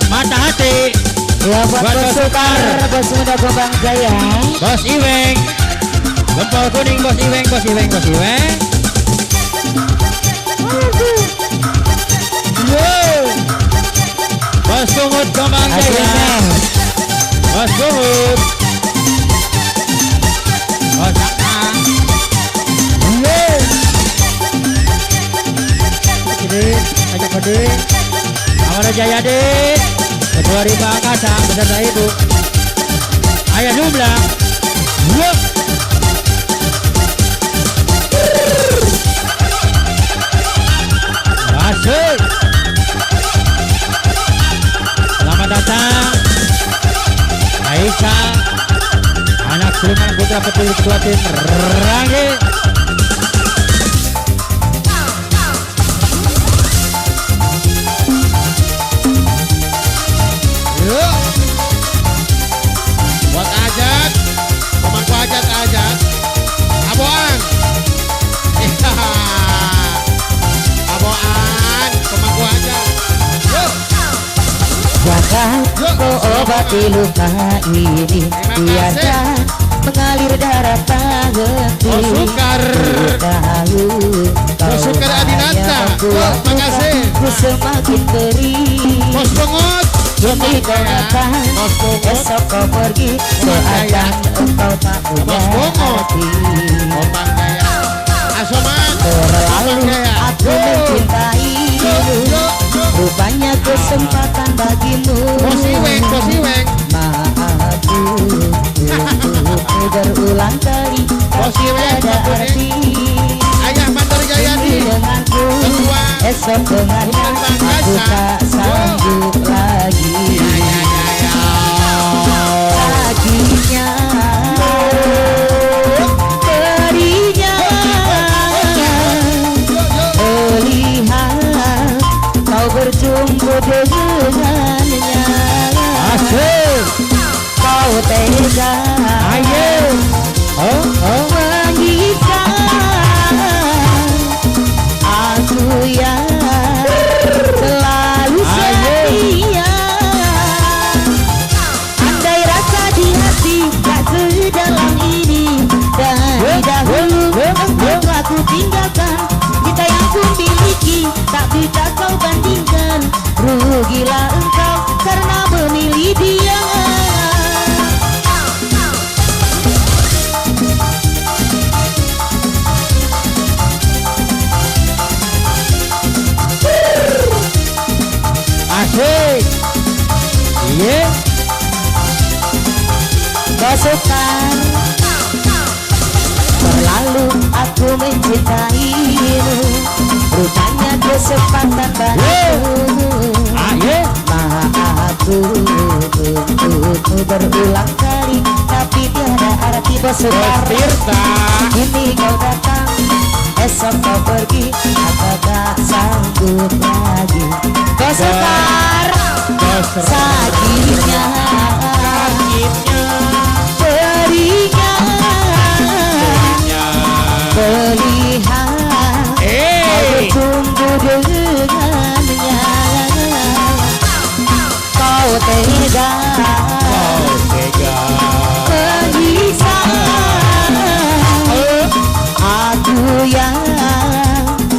Mata hati. Ya buat Bos Sukar, Bos Muda Gobang Jaya. Bos Iweng. Gempol kuning Bos Iweng, Bos Iweng, Bos Iweng. Bos Bungut Gobang Jaya. Bos Bungut. Bos Akang. Ajak Kode. Amara Jaya Dek. Ketua Rimba Angkasa beserta Ibu Ayah Jumlah. Masuk. Selamat datang Aisyah, anak Sulaiman Putra Petulis Ketua Tim Rangge. Buat Ajat, pemangku Ajat, Aboan. Aboan, pemangku Ajat. Jangan kau obati luka ini, tiada mengalir darah tak henti. Bos Sukar. Bos Sukar Adinata. Makasih. Ku semakin beri. Bos Bungut. Demi kau datang, Bos Bungut. esok kau pergi, seakan engkau tak punya Bos Bungut. hati. Opang Jaya. Asoman. Terlalu aku mencintaimu, rupanya kesempatan bagimu. Bos Iweng, Bos Iweng. Maafku untuk berulang kali Bos Iweng, ada Bos arti. Ayah Bandar Jaya Ini di. denganku, Ketua. esok dengannya aku tak sanggup lagi. Paginya perinya melihat kau berjumpa dengannya. Asik. Kau tega Ayo. menyiksa aku yang selalu setia. Andai rasa di hati tak sedalam ini, dari dahulu engkau aku tinggalkan. Cinta yang ku miliki tak bisa kau bandingkan. Rugilah engkau karena memilih dia. Asik. Iya. Bos Sukar, terlalu aku mencintaimu, rupanya kesempatan bagimu. Ayo. Maafku untukmu berulang kali, tapi tiada arti. Bos Sukar, Tirta. ini kau datang, esok kau pergi, aku tak sanggup lagi. Bos Sukar, sakitnya berinya melihat kau bertunggu dengannya. Kau tega menyiksa aku yang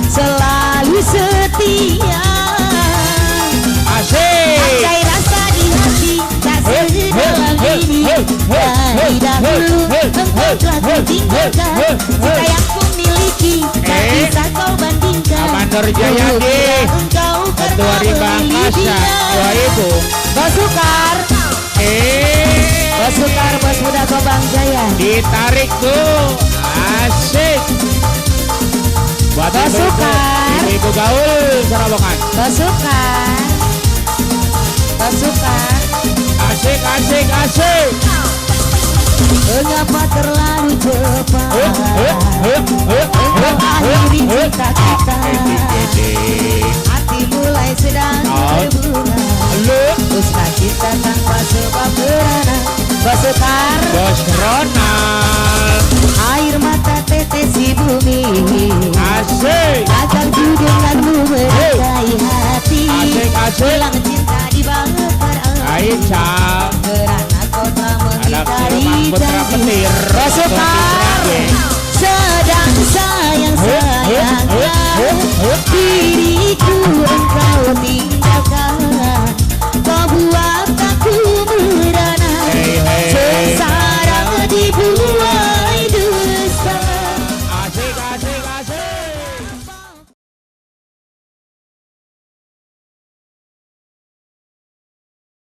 selalu setia. Asik. Andai rasa di hati tak sedalam ini, dari dahulu engkau telah kutinggalkan. Cinta yang ku miliki tak bisa kau bandingkan. Bandar Jaya di. Engkau Ketua Rimba Angkasa. Ketua Ibu. Bos Sukar, Bos Sukar, Bos Muda Gobang Jaya. Ditarik tuh. Asik. Buat Bos Sukar. Ibu gaul Sarabokan. Bos Sukar, Bos Sukar, Asik, asik, asik. mengapa terlalu cepat mengakhiri cinta kita? Hati mulai sedang berbunga, dusta cinta tanpa sebab berana. Bos Sukar, Bos Ronald. air mata tetes di bumi, Asik. agar Kontir. Pasukan